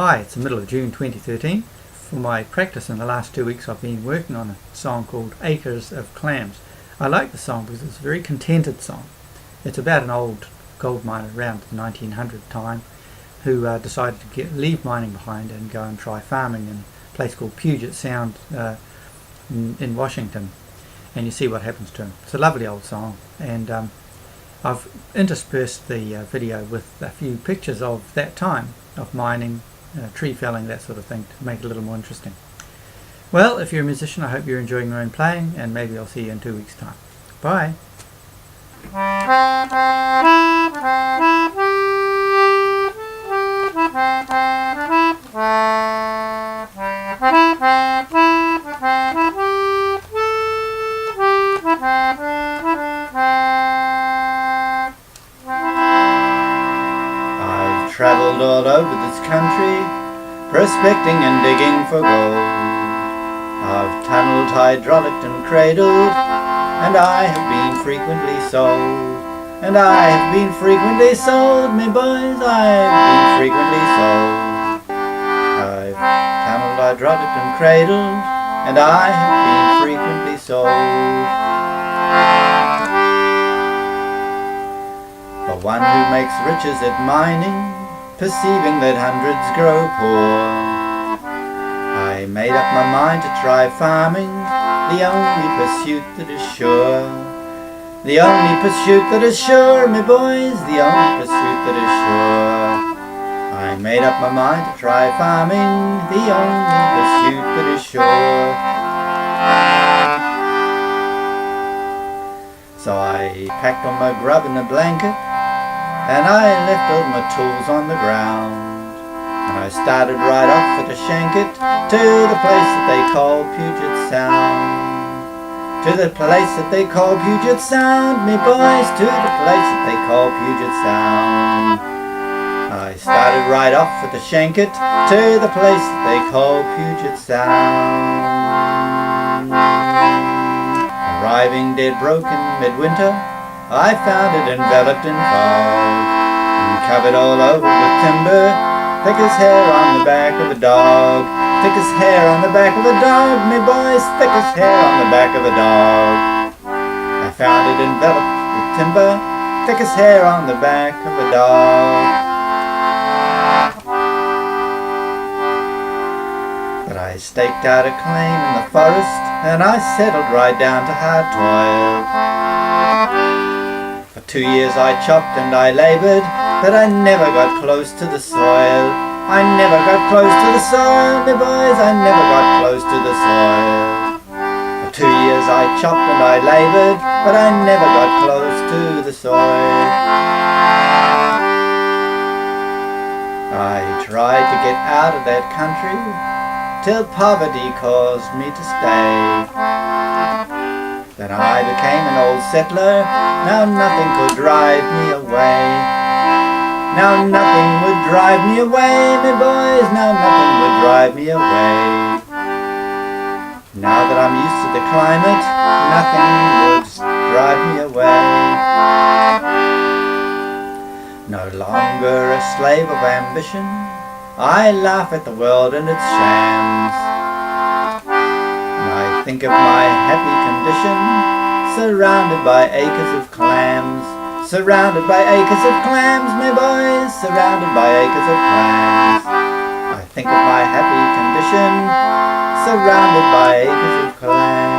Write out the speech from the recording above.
Hi, it's the middle of June 2013. For my practice in the last 2 weeks I've been working on a song called Acres of Clams. I like the song because it's a very contented song. It's about an old gold miner around the 1900 time who decided to leave mining behind and go and try farming in a place called Puget Sound in Washington. And you see what happens to him. It's a lovely old song, and I've interspersed the video with a few pictures of that time of mining, tree felling, that sort of thing, to make it a little more interesting. Well, if you're a musician, I hope you're enjoying your own playing, and maybe I'll see you in 2 weeks' time. Bye! I've travelled all over this country, prospecting and digging for gold. I've tunnelled, hydraulicked and cradled, and I have been frequently sold. And I have been frequently sold, me boys, I've been frequently sold. I've tunnelled, hydraulicked and cradled, and I have been frequently sold. For one who makes riches at mining, perceiving that hundreds grow poor, I made up my mind to try farming, the only pursuit that is sure. The only pursuit that is sure, me boys, the only pursuit that is sure. I made up my mind to try farming, the only pursuit that is sure. So I packed on my grub in a blanket, and I left all my tools on the ground. And I started right off for to shank it to the place that they call Puget Sound. To the place that they call Puget Sound, me boys, to the place that they call Puget Sound. I started right off for to shank it to the place that they call Puget Sound. Arriving dead broken midwinter, I found it enveloped in fog, and covered all over with timber, thick as hair on the back of a dog. Thick as hair on the back of a dog, me boys, thick as hair on the back of a dog. I found it enveloped with timber, thick as hair on the back of a dog. But I staked out a claim in the forest, and I settled right down to hard toil. For 2 years I chopped and I laboured, but I never got close to the soil. I never got close to the soil, me boys, I never got close to the soil. For 2 years I chopped and I laboured, but I never got close to the soil. I tried to get out of that country, till poverty caused me to stay. Then I became an old settler, now nothing could drive me away. Now nothing would drive me away, me boys, now nothing would drive me away. Now that I'm used to the climate, nothing would drive me away. No longer a slave of ambition, I laugh at the world and its shams. And I think of my happy condition, surrounded by acres of clams. Surrounded by acres of clams, me boys, surrounded by acres of clams. I think of my happy condition, surrounded by acres of clams.